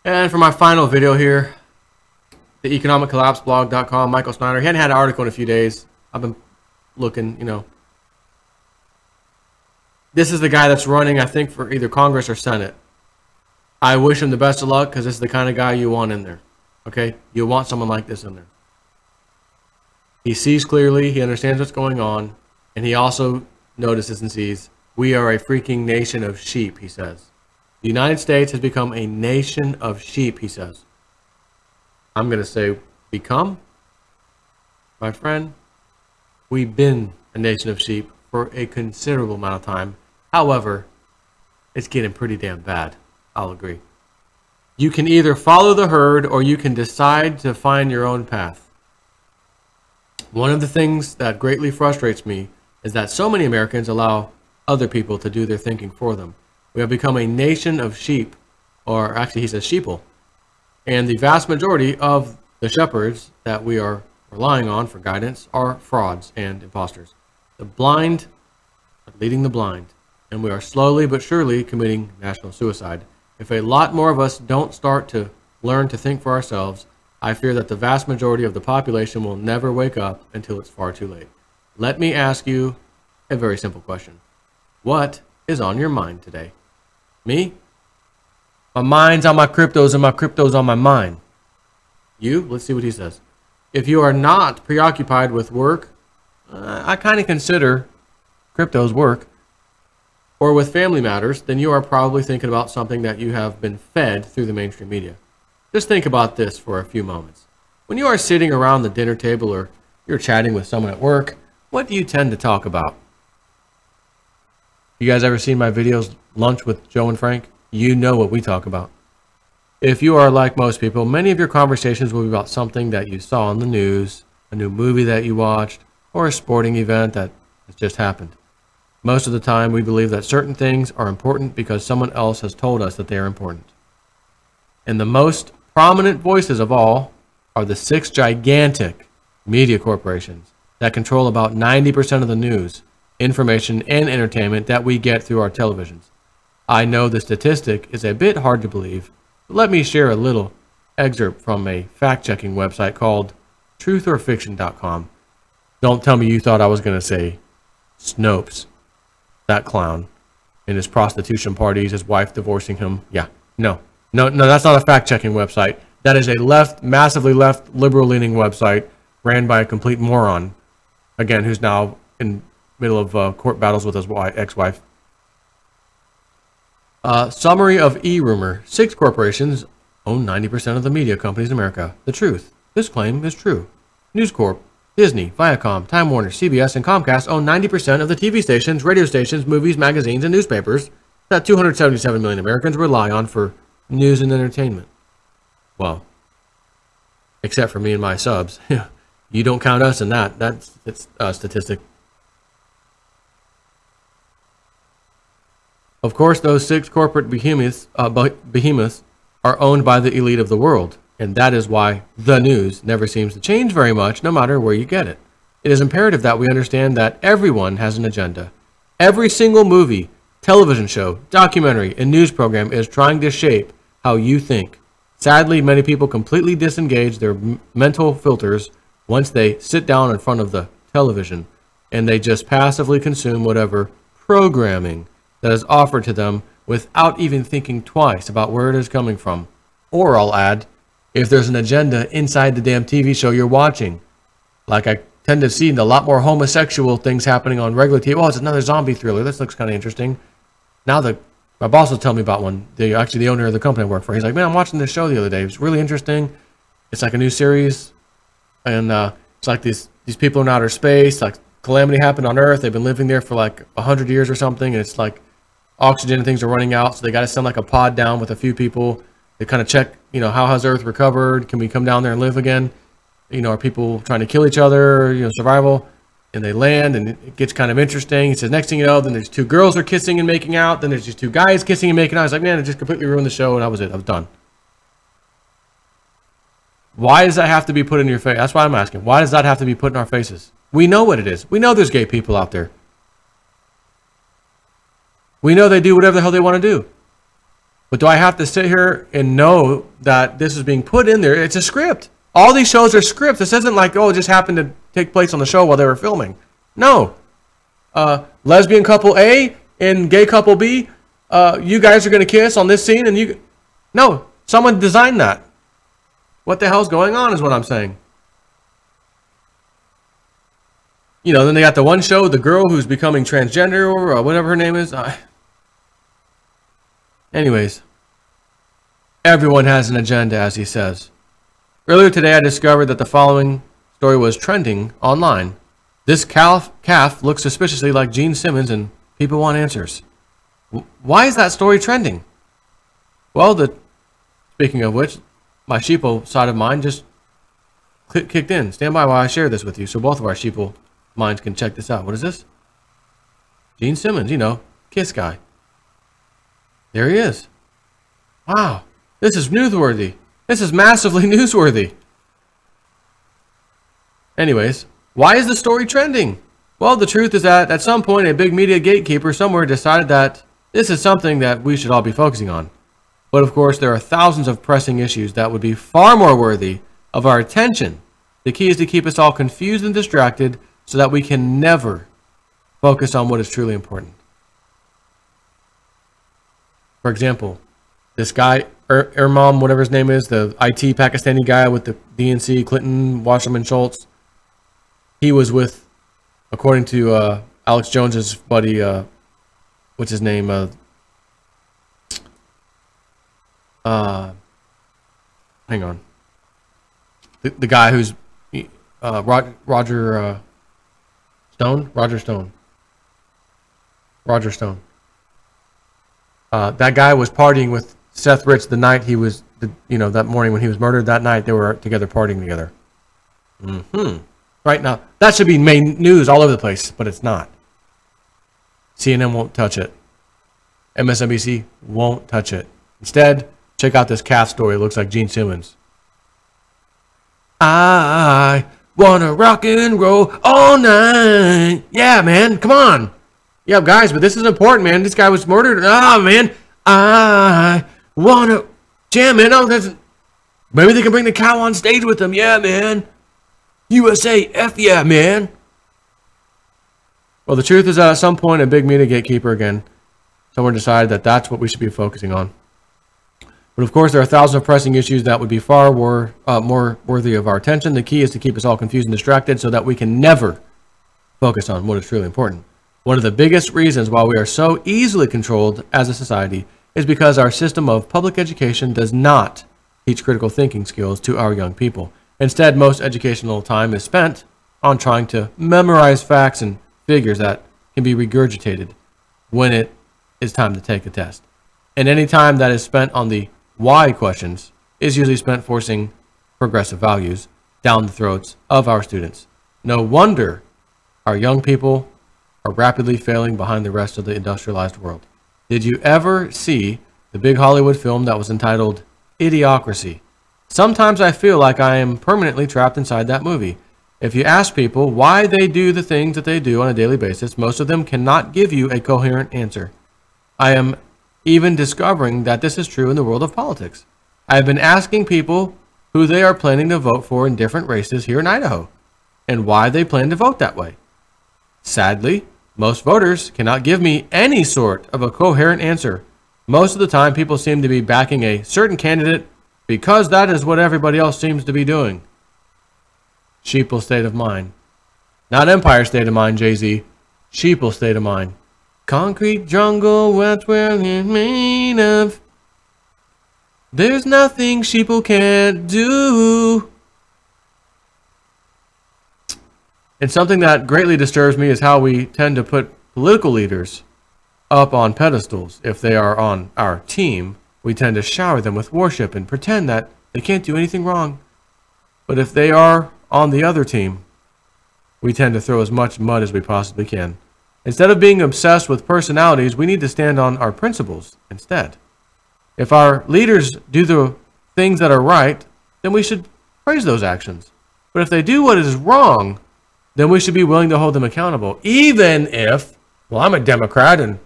And for my final video here, the economiccollapseblog.com, Michael Snyder. He hadn't had an article in a few days. I've been looking, This is the guy that's running, I think, for either Congress or Senate. I wish him the best of luck because this is the kind of guy you want in there. Okay? You want someone like this in there. He sees clearly, he understands what's going on, and he also notices and sees, we are a freaking nation of sheep, he says. The United States has become a nation of sheep, he says. I'm going to say, become? My friend, we've been a nation of sheep for a considerable amount of time. However, it's getting pretty damn bad. I'll agree. You can either follow the herd or you can decide to find your own path. One of the things that greatly frustrates me is that so many Americans allow other people to do their thinking for them. We have become a nation of sheep, or actually he says sheeple. And the vast majority of the shepherds that we are relying on for guidance are frauds and imposters. The blind are leading the blind, and we are slowly but surely committing national suicide. If a lot more of us don't start to learn to think for ourselves, I fear that the vast majority of the population will never wake up until it's far too late. Let me ask you a very simple question. What is on your mind today? Me? My mind's on my cryptos and my crypto's on my mind. You? Let's see what he says. If you are not preoccupied with work, I kind of consider cryptos work, or with family matters, then you are probably thinking about something that you have been fed through the mainstream media. Just think about this for a few moments. When you are sitting around the dinner table or you're chatting with someone at work, what do you tend to talk about? You guys ever seen my videos, Lunch with Joe and Frank? You know what we talk about. If you are like most people, many of your conversations will be about something that you saw on the news, a new movie that you watched, or a sporting event that has just happened. Most of the time, we believe that certain things are important because someone else has told us that they are important. And the most prominent voices of all are the 6 gigantic media corporations that control about 90% of the news, information, and entertainment that we get through our televisions. I know the statistic is a bit hard to believe, but let me share a little excerpt from a fact-checking website called trutherfiction.com. Don't tell me you thought I was going to say Snopes, that clown, and his prostitution parties, his wife divorcing him. Yeah, no, that's not a fact-checking website. That is a massively left, liberal-leaning website ran by a complete moron, again, who's now in middle of court battles with his ex-wife. Summary of e-rumor. 6 corporations own 90% of the media companies in America. The truth. This claim is true. News Corp, Disney, Viacom, Time Warner, CBS, and Comcast own 90% of the TV stations, radio stations, movies, magazines, and newspapers that 277 million Americans rely on for news and entertainment. Well, except for me and my subs. You don't count us in that. It's a statistic. Of course, those 6 corporate behemoths are owned by the elite of the world, and that is why the news never seems to change very much, no matter where you get it. It is imperative that we understand that everyone has an agenda. Every single movie, television show, documentary, and news program is trying to shape how you think. Sadly, many people completely disengage their mental filters once they sit down in front of the television, and they just passively consume whatever programming that is offered to them without even thinking twice about where it is coming from. Or I'll add, if there's an agenda inside the damn TV show you're watching. Like I tend to see a lot more homosexual things happening on regular TV. Oh, it's another zombie thriller. This looks kind of interesting. Now my boss will tell me about one. Actually, the owner of the company I work for. He's like, man, I'm watching this show the other day. It's really interesting. It's like a new series. And it's like these people in outer space. Like calamity happened on Earth. They've been living there for like 100 years or something. And it's like oxygen and things are running out, so they got to send like a pod down with a few people to kind of check, how has Earth recovered? Can we come down there and live again? Are people trying to kill each other? Survival. And they land, and it gets kind of interesting. He says, next thing you know, then there's 2 girls are kissing and making out. Then there's just 2 guys kissing and making out. I was like, man, it just completely ruined the show, and that was it. I was done. Why does that have to be put in your face? That's why I'm asking. Why does that have to be put in our faces? We know what it is. We know there's gay people out there. We know they do whatever the hell they want to do. But do I have to sit here and know that this is being put in there? It's a script. All these shows are scripts. This isn't like, oh, it just happened to take place on the show while they were filming. No. Lesbian couple A and gay couple B, you guys are going to kiss on this scene, and you... No, someone designed that. What the hell's going on is what I'm saying. You know, then they got the one show, the girl who's becoming transgender or whatever her name is. Anyways, everyone has an agenda, as he says. Earlier today, I discovered that the following story was trending online. This calf looks suspiciously like Gene Simmons, and people want answers. Why is that story trending? Well, speaking of which, my Sheeple side of mine just kicked in. Stand by while I share this with you, so both of our Sheeple minds can check this out. What is this? Gene Simmons, you know, Kiss guy. There he is. Wow, this is newsworthy. This is massively newsworthy. Anyways, why is the story trending? Well, the truth is that at some point, a big media gatekeeper somewhere decided that this is something that we should all be focusing on. But of course, there are thousands of pressing issues that would be far more worthy of our attention. The key is to keep us all confused and distracted so that we can never focus on what is truly important. For example, this guy, Imam, whatever his name is, the IT Pakistani guy with the DNC, Clinton, Wasserman, Schultz, he was with, according to Alex Jones's buddy, what's his name? Hang on. The guy who's Roger Stone. That guy was partying with Seth Rich the night he was, that morning when he was murdered. That night they were together partying together. Right now, that should be main news all over the place, but it's not. CNN won't touch it. MSNBC won't touch it. Instead, check out this calf story. It looks like Gene Simmons. I wanna rock and roll all night. Yeah, man, come on. Yeah, guys, but this is important, man. This guy was murdered. Ah, man, I wanna jam, man. Oh, maybe they can bring the cow on stage with them. Yeah, man. USA, F yeah, man. Well, the truth is that at some point, a big media gatekeeper again, someone decided that that's what we should be focusing on. But of course, there are thousands of pressing issues that would be far more worthy of our attention. The key is to keep us all confused and distracted so that we can never focus on what is truly important. One of the biggest reasons why we are so easily controlled as a society is because our system of public education does not teach critical thinking skills to our young people. Instead, most educational time is spent on trying to memorize facts and figures that can be regurgitated when it is time to take a test. And any time that is spent on the why questions is usually spent forcing progressive values down the throats of our students. No wonder our young people are rapidly failing behind the rest of the industrialized world. Did you ever see the big Hollywood film that was entitled Idiocracy? Sometimes I feel like I am permanently trapped inside that movie. If you ask people why they do the things that they do on a daily basis, most of them cannot give you a coherent answer. I am even discovering that this is true in the world of politics. I have been asking people who they are planning to vote for in different races here in Idaho, and why they plan to vote that way. Sadly, most voters cannot give me any sort of a coherent answer. Most of the time, people seem to be backing a certain candidate because that is what everybody else seems to be doing. Sheeple state of mind. Not Empire state of mind, Jay-Z. Sheeple state of mind. Concrete jungle, that's where it's made of. There's nothing sheeple can't do. And something that greatly disturbs me is how we tend to put political leaders up on pedestals. If they are on our team, we tend to shower them with worship and pretend that they can't do anything wrong. But if they are on the other team, we tend to throw as much mud as we possibly can. Instead of being obsessed with personalities, we need to stand on our principles instead. If our leaders do the things that are right, then we should praise those actions. But if they do what is wrong, then we should be willing to hold them accountable. Even if, well, I'm a Democrat and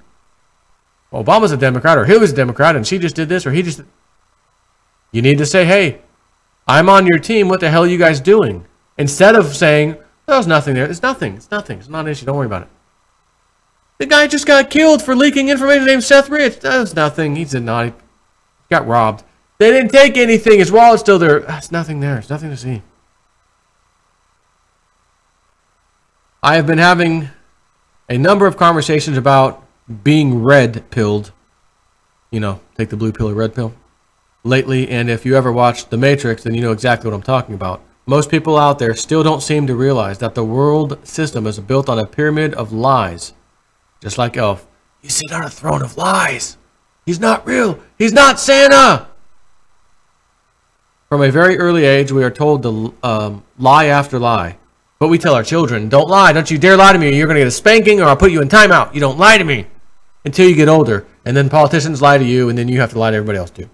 Obama's a Democrat, or Hillary's a Democrat, and she just did this, or he just... You need to say, hey, I'm on your team. What the hell are you guys doing? Instead of saying, there's nothing there. It's nothing. It's nothing. It's not an issue. Don't worry about it. The guy just got killed for leaking information named Seth Rich. That's nothing. He did not. He got robbed. They didn't take anything. His wallet's still there. There's nothing there. There's nothing to see. I have been having a number of conversations about being red-pilled. You know, take the blue pill or red pill. Lately, and if you ever watched The Matrix, then you know exactly what I'm talking about. Most people out there still don't seem to realize that the world system is built on a pyramid of lies. Just like Elf. You sit on a throne of lies. He's not real. He's not Santa. From a very early age, we are told to lie after lie. But we tell our children, don't lie. Don't you dare lie to me. You're going to get a spanking or I'll put you in timeout. You don't lie to me until you get older. And then politicians lie to you and then you have to lie to everybody else too.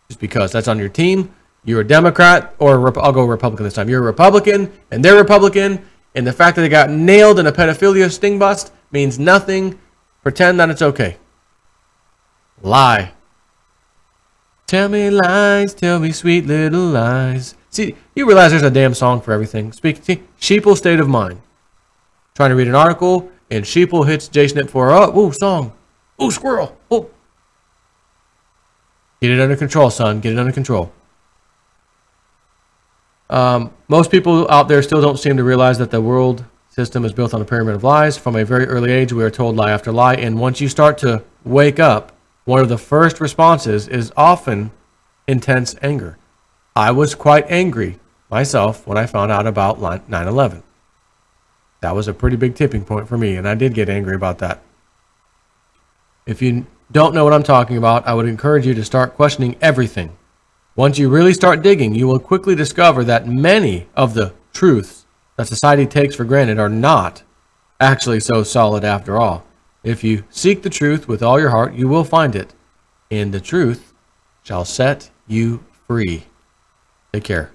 Just because that's on your team. You're a Democrat, or I'll go Republican this time. You're a Republican, and they're Republican, and the fact that they got nailed in a pedophilia sting bust means nothing. Pretend that it's okay. Lie. Tell me lies, tell me sweet little lies. See, you realize there's a damn song for everything. See, Sheeple State of Mind. Trying to read an article, and Sheeple hits JSNIP for, oh, ooh, song. Ooh, squirrel. Oh. Get it under control, son. Get it under control. Most people out there still don't seem to realize that the world system is built on a pyramid of lies. From a very early age, we are told lie after lie. And once you start to wake up, one of the first responses is often intense anger. I was quite angry myself when I found out about 9/11. That was a pretty big tipping point for me, and I did get angry about that. If you don't know what I'm talking about, I would encourage you to start questioning everything. Once you really start digging, you will quickly discover that many of the truths that society takes for granted are not actually so solid after all. If you seek the truth with all your heart, you will find it, and the truth shall set you free. Take care.